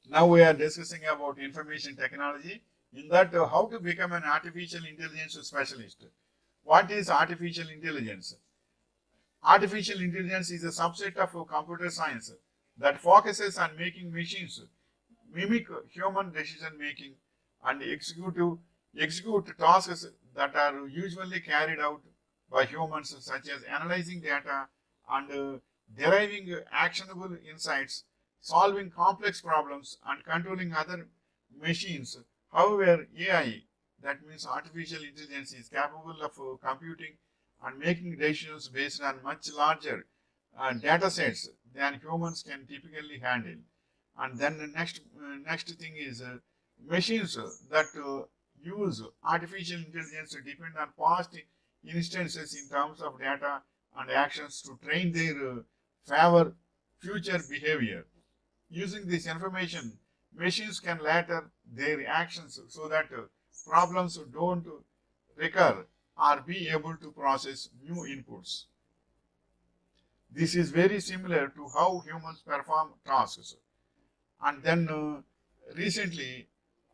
Now we are discussing about information technology. In that, how to become an artificial intelligence specialist. What is artificial intelligence? Artificial intelligence is a subset of computer science that focuses on making machines mimic human decision making and execute tasks that are usually carried out by humans, such as analyzing data and deriving actionable insights, solving complex problems, and controlling other machines. However, AI, that means artificial intelligence, is capable of computing and making decisions based on much larger data sets than humans can typically handle. And then the next thing is machines that use artificial intelligence depend on past instances in terms of data and actions to train their favor future behavior. Using this information, machines can later their actions so that problems don't recur or be able to process new inputs. This is very similar to how humans perform tasks. And then recently,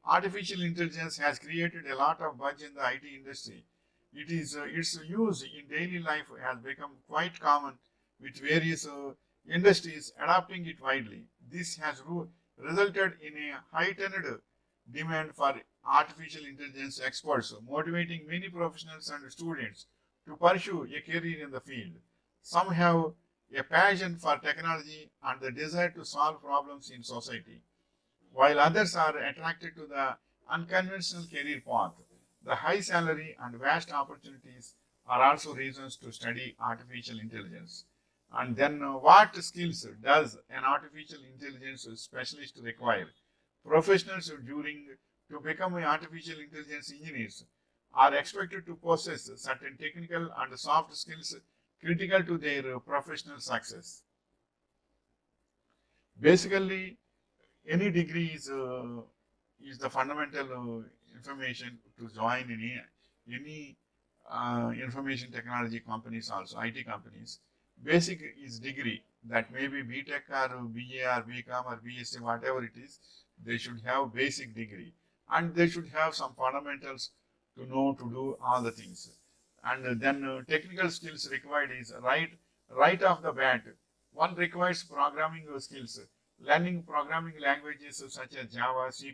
artificial intelligence has created a lot of buzz in the IT industry. Its use in daily life has become quite common, with various industries adopting it widely. This has resulted in a heightened demand for artificial intelligence experts, motivating many professionals and students to pursue a career in the field. Some have a passion for technology and the desire to solve problems in society, while others are attracted to the unconventional career path. The high salary and vast opportunities are also reasons to study artificial intelligence. And then, what skills does an artificial intelligence specialist require? Professionals during to become artificial intelligence engineers are expected to possess certain technical and soft skills critical to their professional success. Basically, any degree is the fundamental information to join any information technology companies, also IT companies. Basic is degree, that may be BTech or BA or BCom or BSc, whatever it is. They should have basic degree, and they should have some fundamentals to know to do all the things. And then technical skills required is right off the bat. One requires programming skills. Learning programming languages such as Java, C++,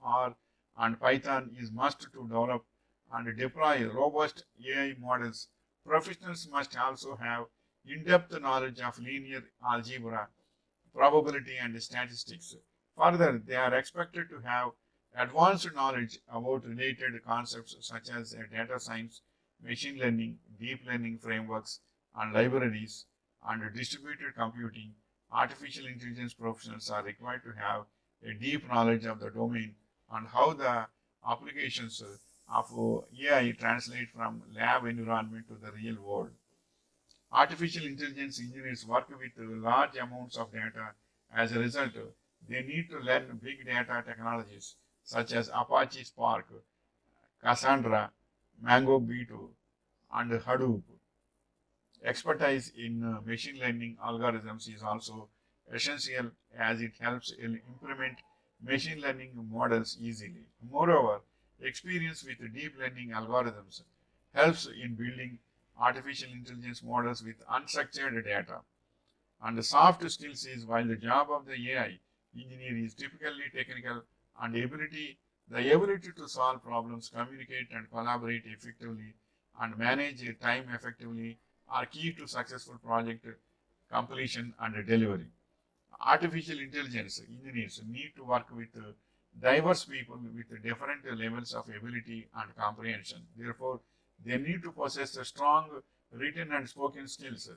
R, and Python is must to develop and deploy robust AI models. Professionals must also have in-depth knowledge of linear algebra, probability, and statistics. Further, they are expected to have advanced knowledge about related concepts such as data science, machine learning, deep learning frameworks, and libraries, and distributed computing. Artificial intelligence professionals are required to have a deep knowledge of the domain and how the applications of AI translate from lab environment to the real world. Artificial intelligence engineers work with large amounts of data. As a result, they need to learn big data technologies such as Apache Spark, Cassandra, MongoDB, and Hadoop. Expertise in machine learning algorithms is also essential, as it helps implement machine learning models easily. Moreover, experience with deep learning algorithms helps in building artificial intelligence models with unstructured data. And the soft skills is, while the job of the AI engineer is typically technical, and the ability to solve problems, communicate and collaborate effectively, and manage time effectively are key to successful project completion and delivery. Artificial intelligence engineers need to work with diverse people with different levels of ability and comprehension. Therefore, they need to possess a strong written and spoken skills,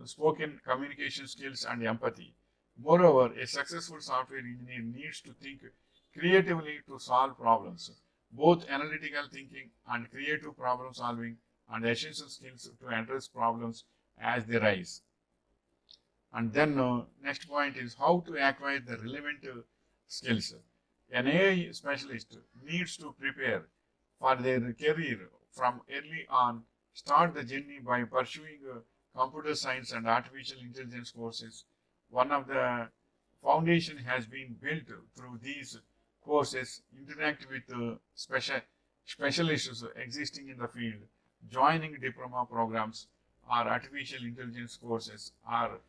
spoken communication skills, and empathy. Moreover, a successful software engineer needs to think creatively to solve problems. Both analytical thinking and creative problem solving and essential skills to address problems as they rise. And then next point is how to acquire the relevant skills. An AI specialist needs to prepare for their career from early on. Start the journey by pursuing computer science and artificial intelligence courses. One of the foundation has been built through these courses. Interact with specialists existing in the field, joining diploma programs or artificial intelligence courses or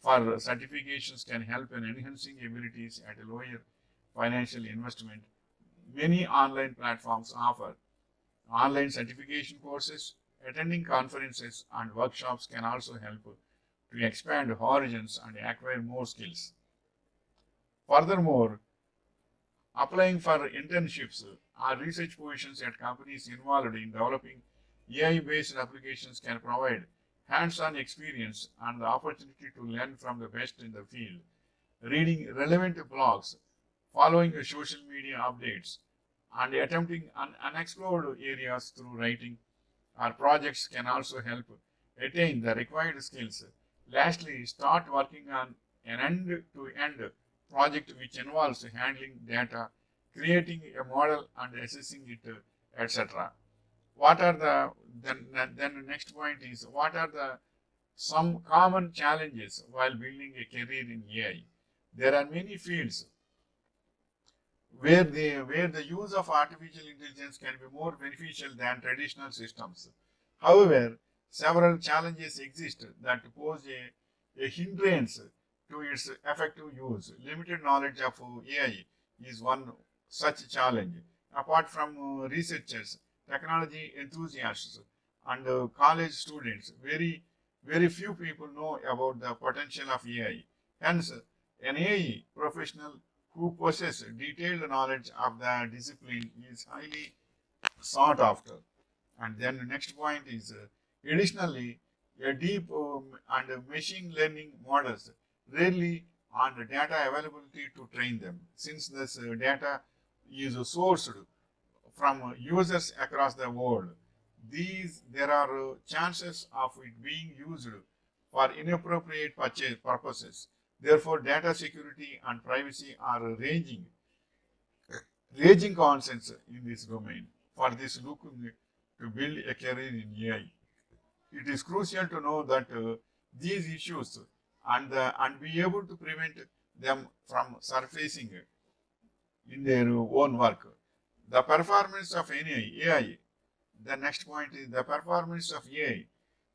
for certifications can help in enhancing abilities at a lower financial investment. Many online platforms offer online certification courses. Attending conferences and workshops can also help to expand horizons and acquire more skills. Furthermore, applying for internships or research positions at companies involved in developing AI-based applications can provide hands-on experience and the opportunity to learn from the best in the field. Reading relevant blogs, following the social media updates, and attempting unexplored areas through writing or projects can also help attain the required skills. Lastly, start working on an end-to-end project which involves handling data, creating a model and assessing it, etc. What are the then the next point is what are the some common challenges while building a career in AI? There are many fields where the use of artificial intelligence can be more beneficial than traditional systems. However, several challenges exist that pose a hindrance to its effective use. Limited knowledge of AI is one such challenge. Apart from researchers, technology enthusiasts, and college students, very few people know about the potential of AI. Hence, an AI professional who possess detailed knowledge of the discipline is highly sought after. And then the next point is additionally, a deep and machine learning models rarely on the data availability to train them. Since this data is sourced from users across the world, there are chances of it being used for inappropriate purchase purposes. Therefore, data security and privacy are raging concerns in this domain. For this looking to build a career in AI, it is crucial to know that these issues and be able to prevent them from surfacing in their own work. The performance of any AI. The next point is the performance of AI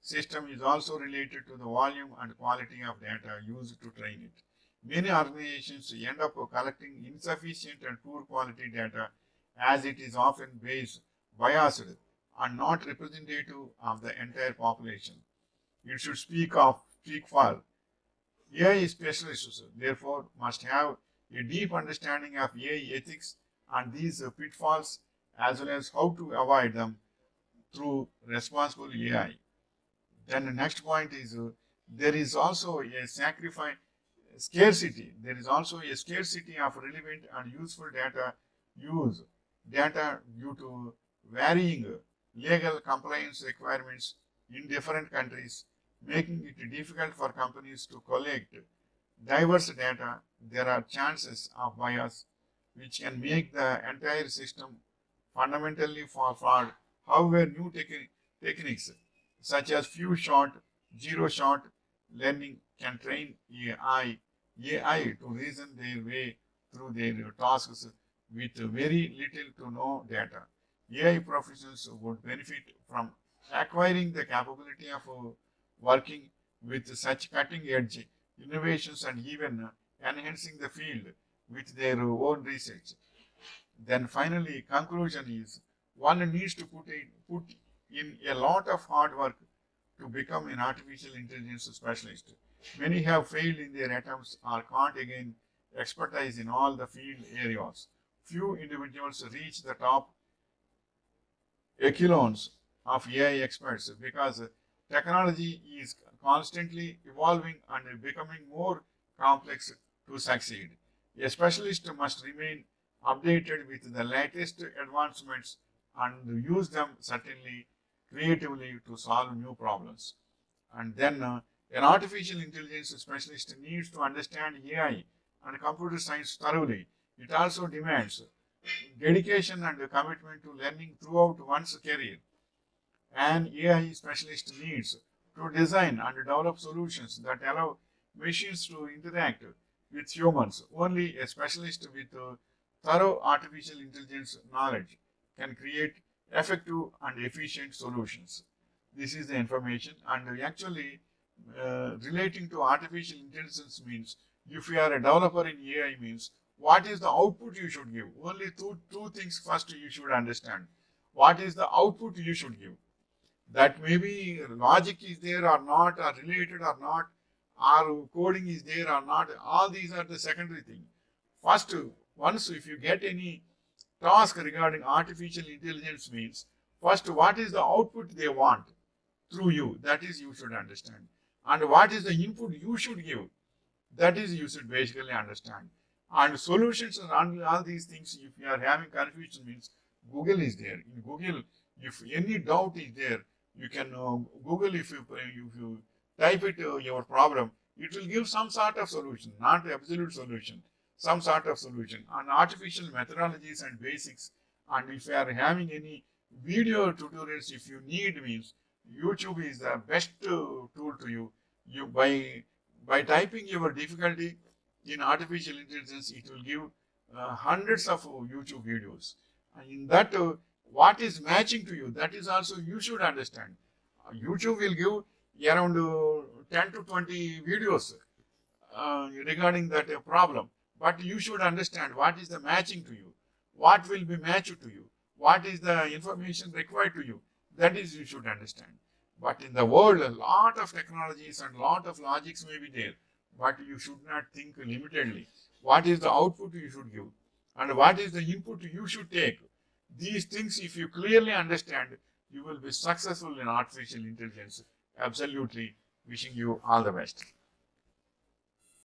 system is also related to the volume and quality of data used to train it. Many organizations end up collecting insufficient and poor quality data as it is often biased and not representative of the entire population. It should speak for AI specialists, therefore, must have a deep understanding of AI ethics and these pitfalls as well as how to avoid them through responsible AI. Then the next point is there is also a scarcity. There is also a scarcity of relevant and useful use data due to varying legal compliance requirements in different countries, making it difficult for companies to collect diverse data. There are chances of bias which can make the entire system fundamentally flawed. However, new techniques such as few shot, zero shot learning can train AI to reason their way through their tasks with very little to no data. AI professionals would benefit from acquiring the capability of working with such cutting edge innovations and even enhancing the field with their own research. Then finally, conclusion is one needs to put in a lot of hard work to become an artificial intelligence specialist. Many have failed in their attempts or can't again expertise in all the field areas. Few individuals reach the top echelons of AI experts because technology is constantly evolving and becoming more complex to succeed. A specialist must remain updated with the latest advancements and use them certainly creatively to solve new problems. And then an artificial intelligence specialist needs to understand AI and computer science thoroughly. It also demands dedication and commitment to learning throughout one's career. An AI specialist needs to design and develop solutions that allow machines to interact with humans. Only a specialist with thorough artificial intelligence knowledge can create effective and efficient solutions. This is the information, and actually relating to artificial intelligence means if you are a developer in AI means what is the output you should give. Only two things first you should understand. What is the output you should give? That maybe logic is there or not, or related or not, or coding is there or not. All these are the secondary thing. First, once if you get any task regarding artificial intelligence means, first what is the output they want through you? That is you should understand. And what is the input you should give? That is you should basically understand. And solutions and all these things, if you are having confusion means Google is there. In Google, if any doubt is there, you can Google if you type it your problem, it will give some sort of solution, not absolute solution, some sort of solution. And artificial methodologies and basics. And if you are having any video tutorials, if you need means YouTube is the best tool to you. You by typing your difficulty in artificial intelligence, it will give hundreds of YouTube videos. And in that, what is matching to you, that is also you should understand. YouTube will give around 10 to 20 videos regarding that problem. But you should understand what is the matching to you, what will be matched to you, what is the information required to you. That is you should understand. But in the world, a lot of technologies and lot of logics may be there, but you should not think limitedly. What is the output you should give, and what is the input you should take? These things, if you clearly understand, you will be successful in artificial intelligence. Absolutely. Wishing you all the best.